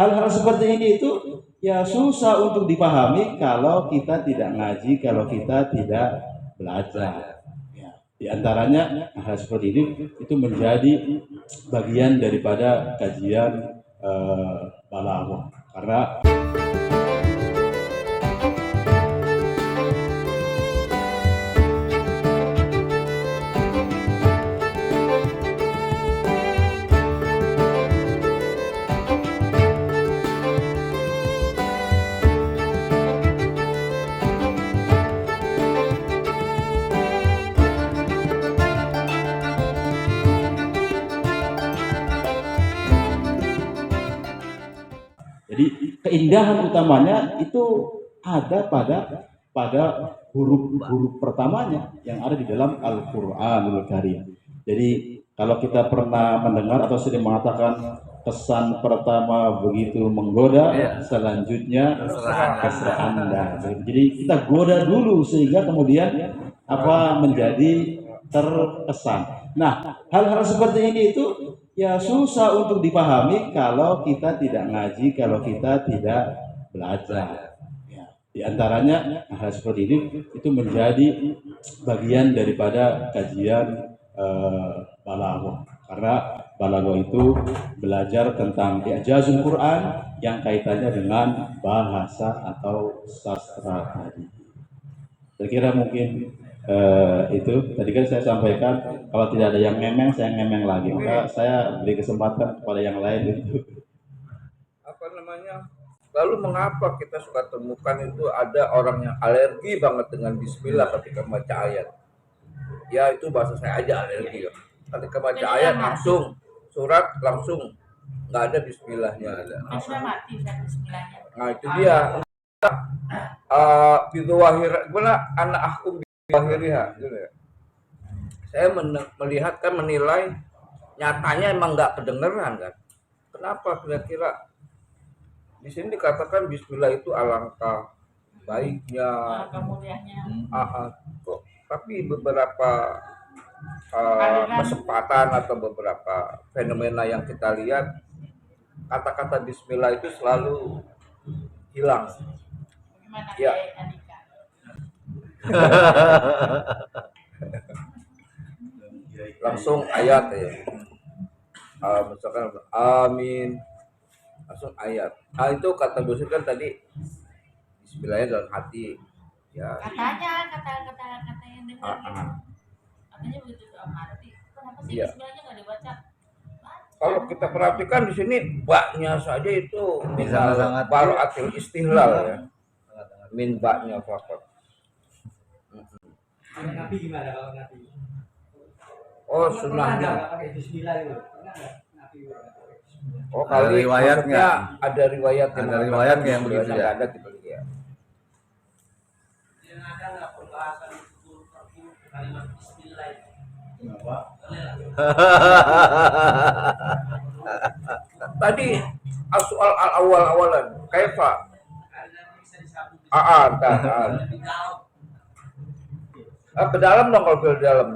hal-hal seperti ini itu ya susah untuk dipahami kalau kita tidak ngaji, kalau kita tidak belajar. Ya, di antaranya hal seperti ini itu menjadi bagian daripada kajian balaghah. Karena jadi keindahan utamanya itu ada pada huruf-huruf pertamanya yang ada di dalam Al-Qur'anul Karim. Jadi kalau kita pernah mendengar atau sering mengatakan kesan pertama begitu menggoda, selanjutnya kasrah Anda. Jadi kita goda dulu sehingga kemudian menjadi terkesan. Nah, hal-hal seperti ini itu ya susah untuk dipahami kalau kita tidak ngaji, kalau kita tidak belajar. Ya, di antaranya hal seperti ini itu menjadi bagian daripada kajian balaghah. Karena balaghah itu belajar tentang i'jazul Quran yang kaitannya dengan bahasa atau sastra tadi. Saya kira mungkin itu tadi kan saya sampaikan, kalau tidak ada yang ngemeng saya ngemeng lagi, maka saya beri kesempatan kepada yang lain itu lalu mengapa kita suka temukan itu ada orang yang alergi banget dengan bismillah ketika baca ayat. Ya itu bahasa saya aja alergi ya. Ketika baca ayat langsung surat langsung nggak ada bismillahnya ada. Nah itu dia. Biduwahir gimana anak aku biduwahiriha gitu ya. Saya melihat kan menilai nyatanya emang nggak kedengeran kan. Kenapa kira-kira di sini dikatakan bismillah itu alangkah baiknya, tapi beberapa kesempatan atau beberapa fenomena yang kita lihat kata-kata bismillah itu selalu hilang. Ya. Langsung ayat ya. Misalkan amin. Langsung ayat. Itu kata dosen kan tadi bismillahnya dalam hati. Ya. Katanya kata yang dengar. Katanya begitu dalam hati. Kenapa sih bismillahnya enggak dibaca? Kalau kita perhatikan di sini baknya saja itu misalnya baru atil istihlal ya. Min baknya fakot. Nabi gimana kalau Nabi? Oh sunnahnya. Bismillah itu. Oh kali riwayatnya ada riwayat yang begitu ya. Ada gitu ya. Yang ada nggak pembahasan kalimat bismillah itu? Kenapa? Tadi soal awal-awalan kaifa ke dalam dong kalau ke dalam.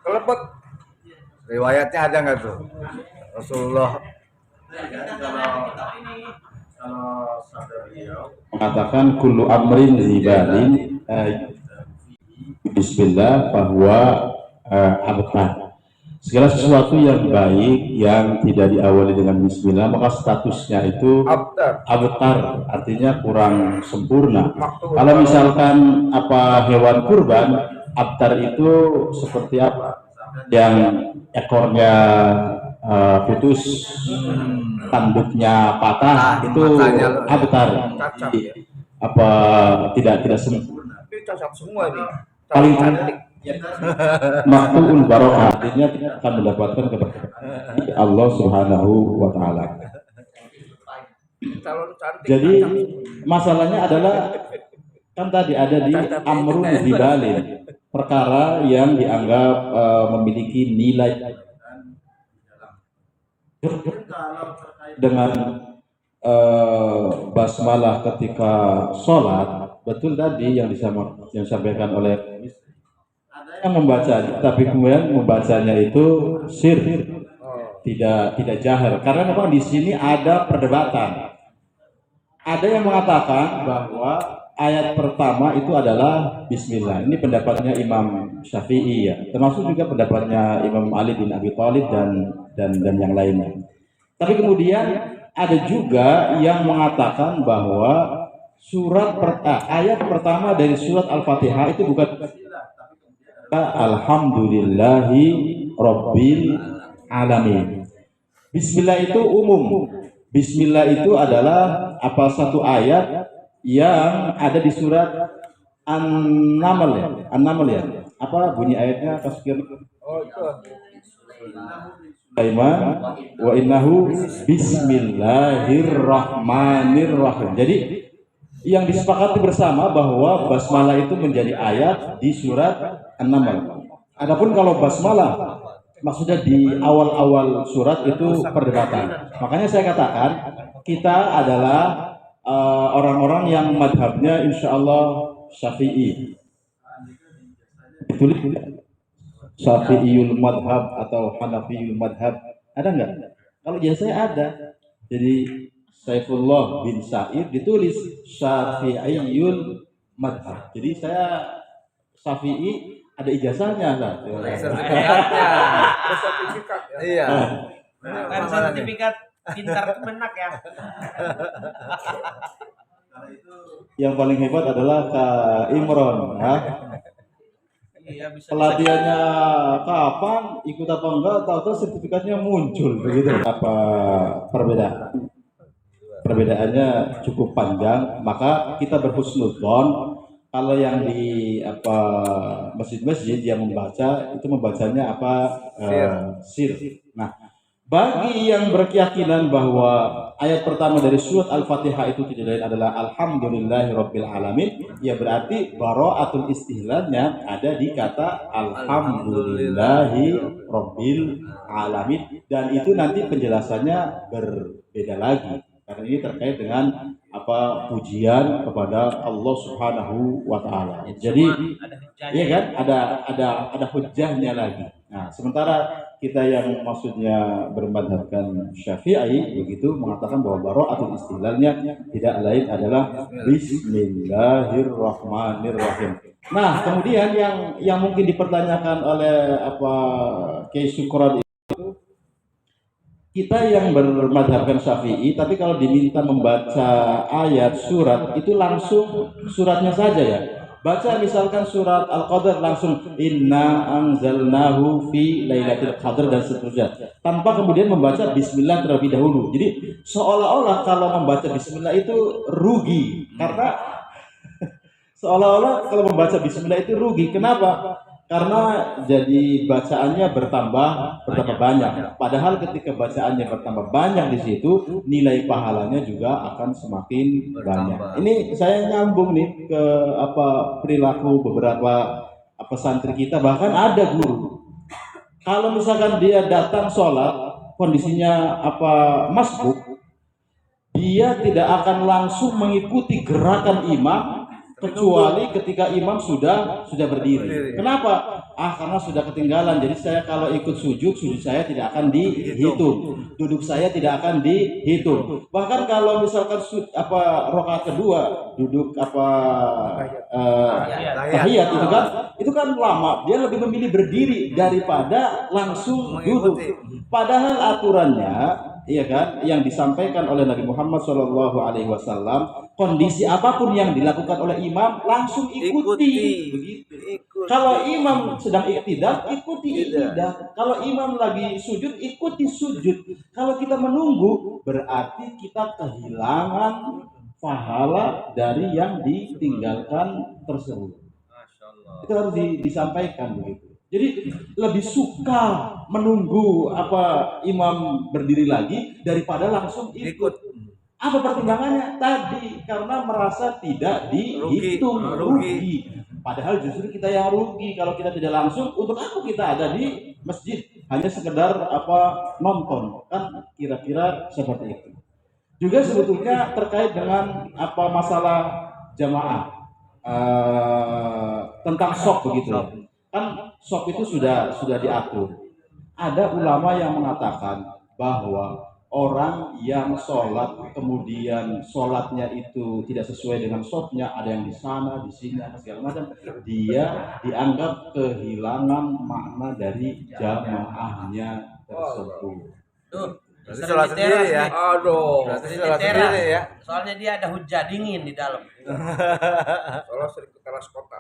Kelepet. Riwayatnya ada nggak tuh? Rasulullah kalau sabda beliau mengatakan kullu amrin zibalin bismillah bahwa abtar. Segala sesuatu yang baik yang tidak diawali dengan bismillah maka statusnya itu abtar, artinya kurang sempurna. Kalau misalkan hewan kurban, abtar itu seperti apa? Yang ekornya putus, tanduknya patah, itu abtar. Tidak sempurna. Cacat semua ini. Paling cantik. Maktul barokah, artinya kita akan mendapatkan keberkahan Allah Subhanahu wa taala. Jadi masalahnya adalah kan tadi ada di amrun zibalin, perkara yang dianggap memiliki nilai dengan basmalah ketika sholat. Betul tadi yang disampaikan oleh yang membaca, tapi kemudian membacanya itu sir. tidak jahar, karena memang di sini ada perdebatan. Ada yang mengatakan bahwa ayat pertama itu adalah Bismillah. Ini pendapatnya Imam Syafi'i ya, termasuk juga pendapatnya Imam Ali bin Abi Thalib dan yang lainnya. Tapi kemudian ada juga yang mengatakan bahwa ayat pertama dari surat Al-Fatihah itu bukan Alhamdulillahi Rabbil Alamin. Bismillah itu umum. Bismillah itu adalah satu ayat yang ada di surat An-Naml ya. An-Naml ya. Apa bunyi ayatnya? Oh itu. Sulaiman wa innahu bismillahirrahmanirrahim. Jadi yang disepakati bersama bahwa basmalah itu menjadi ayat di surat An-Naml. Adapun kalau basmalah maksudnya di awal-awal surat itu perdebatan. Makanya saya katakan kita adalah orang-orang yang madhabnya insya Allah Syafi'i. Ditulis Syafi'iyul madhab atau Hanafiyul madhab ada nggak? Kalau biasanya ada. Jadi Saifullah bin Sa'id ditulis Syafi'iyul madhab. Jadi saya Syafi'i ada ijazahnya lah. Sertifikatnya. Sertifikat ya. Iya. Kan sertifikat pintar kemenak ya. Yang paling hebat adalah Kak Imron. Iya, bisa. Pelatihannya kapan, ikut apa enggak, tahu-tahu sertifikatnya muncul begitu. Apa perbedaan? Perbedaannya cukup panjang, maka kita berhusnudzon. Kalau yang di masjid-masjid yang membaca itu membacanya sir. Nah, bagi yang berkeyakinan bahwa ayat pertama dari surat Al-Fatihah itu tidak lain adalah Alhamdulillahirabbil alamin, ya berarti bara'atul istihlalnya ada di kata Alhamdulillahirabbil alamin, dan itu nanti penjelasannya berbeda lagi karena ini terkait dengan pujian kepada Allah Subhanahu wa taala. Jadi iya kan ada hujjahnya lagi. Nah, sementara kita yang maksudnya bermadhabkan Syafi'i begitu mengatakan bahwa bara'atul istilahnya tidak lain adalah Bismillahirrahmanirrahim. Nah, kemudian yang mungkin dipertanyakan oleh Kiai Syukron itu, kita yang bermadhabkan Syafi'i, tapi kalau diminta membaca ayat surat itu langsung suratnya saja ya. Baca misalkan surat Al-Qadr langsung inna anzalnahu fi lailatul qadr dan seterusnya, tanpa kemudian membaca bismillah terlebih dahulu. Jadi seolah-olah kalau membaca bismillah itu rugi, karena seolah-olah kalau membaca bismillah itu rugi. Kenapa? Karena jadi bacaannya bertambah banyak. Padahal ketika bacaannya bertambah banyak di situ, nilai pahalanya juga akan semakin banyak. Ini saya nyambung nih ke perilaku beberapa santri kita, bahkan ada guru. Kalau misalkan dia datang sholat, kondisinya masbuk, dia tidak akan langsung mengikuti gerakan imam kecuali ketika imam sudah berdiri. Kenapa? Karena sudah ketinggalan. Jadi saya kalau ikut sujud saya tidak akan dihitung. Duduk saya tidak akan dihitung. Bahkan kalau misalkan rakaat kedua duduk tahiyat itu kan lama. Dia lebih memilih berdiri daripada langsung duduk. Padahal aturannya, iya kan, yang disampaikan oleh Nabi Muhammad SAW, kondisi apapun yang dilakukan oleh imam langsung ikuti. Kalau imam sedang iktidal, ikuti iktidal. Kalau imam lagi sujud, ikuti sujud. Kalau kita menunggu, berarti kita kehilangan pahala dari yang ditinggalkan tersebut. Itu harus disampaikan begitu. Jadi lebih suka menunggu imam berdiri lagi daripada langsung ikut. Apa pertimbangannya? Tadi karena merasa tidak dihitung, rugi. Padahal justru kita yang rugi kalau kita tidak langsung. Untuk apa kita ada di masjid? Hanya sekedar nonton, kan kira-kira seperti itu. Juga sebetulnya terkait dengan masalah jamaah tentang shop begitu. Kan shop itu sudah diatur. Ada ulama yang mengatakan bahwa orang yang sholat kemudian sholatnya itu tidak sesuai dengan shotnya, ada yang di sana, di sini, segala macam, dia dianggap kehilangan makna dari jamaahnya tersebut. Tuh, Berarti sering sholat di sendiri teras ya. nih. Aduh, Berarti Sering sholat di teras. sendiri ya. Soalnya dia ada hujan dingin di dalam. soalnya sering ke teras kota.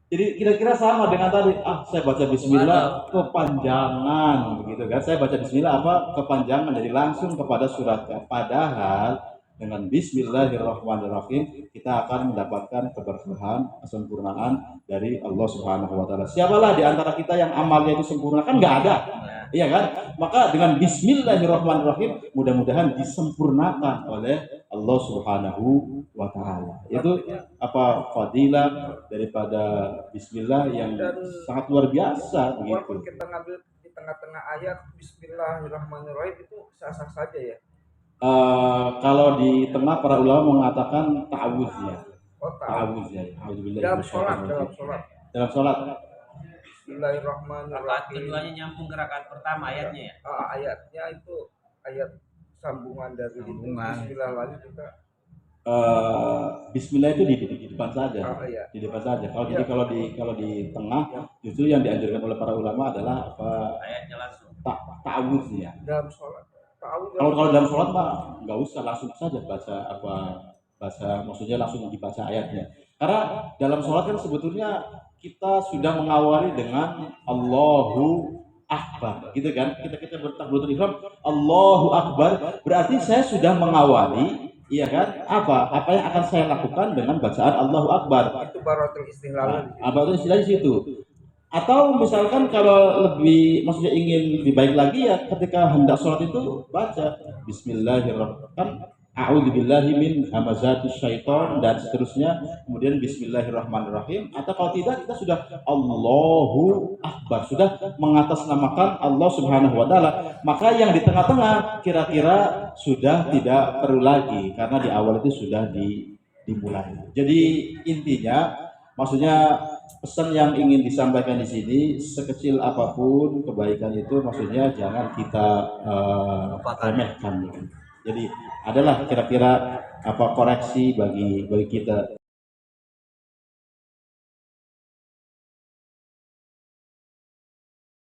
Jadi kira-kira sama dengan tadi, saya baca bismillah kepanjangan begitu kan. Saya baca bismillah kepanjangan, jadi langsung kepada suratnya. Padahal dengan bismillahirrahmanirrahim kita akan mendapatkan keberkahan, kesempurnaan dari Allah Subhanahu wa taala. Siapalah di antara kita yang amalnya itu sempurna? Kan nggak ada. Iya kan? Maka dengan bismillahirrahmanirrahim mudah-mudahan disempurnakan oleh Allah Subhanahu wa taala. Itu fadilah daripada bismillah yang Dan sangat luar biasa walaupun begitu. kita ngambil di tengah-tengah ayat Bismillahirrahmanirrahim itu sah-sah saja ya. Kalau di tengah para ulama mengatakan ta'awuz ya. Oh, tahu. Ta'awuz ya. Auzubillahi Dalam minasyaitonir sholat, rajim. Dalam sholat. Rakaat Bismillahirrahmanirrahim. keduanya nyambung ke rakaat pertama ayatnya ya. Ayatnya itu ayat sambungan dari Sambungan. Bismillah lagi kita. Bismillah itu di depan saja. Iya. Di depan saja. Kalau Iya. jadi kalau di tengah justru yang dianjurkan oleh para ulama adalah Ayatnya langsung. ta'awuz ya. Dalam sholat. Tahu Kalau dalam sholat mah nggak usah, langsung saja baca maksudnya langsung dibaca ayatnya. Karena dalam sholat kan sebetulnya kita sudah mengawali dengan Allahu Akbar, gitu kan? Kita bertakbiratul ihram, Allahu Akbar, berarti saya sudah mengawali, iya kan? Apa yang akan saya lakukan dengan bacaan Allahu Akbar? itu baratul istihlal. Apa itu istilahnya di situ? Atau misalkan kalau maksudnya ingin lebih baik lagi ya ketika hendak sholat itu baca Bismillahirrahmanirrahim, A'udzubillahi min hamazatis syaiton dan seterusnya, kemudian Bismillahirrahmanirrahim. Atau kalau tidak kita sudah Allahu Akbar, sudah mengatasnamakan Allah Subhanahu wa taala. Maka yang di tengah-tengah kira-kira sudah tidak perlu lagi karena di awal itu sudah dimulai. Jadi intinya maksudnya pesan yang ingin disampaikan di sini, sekecil apapun kebaikan itu maksudnya jangan kita remehkan. Jadi adalah kira-kira koreksi bagi kita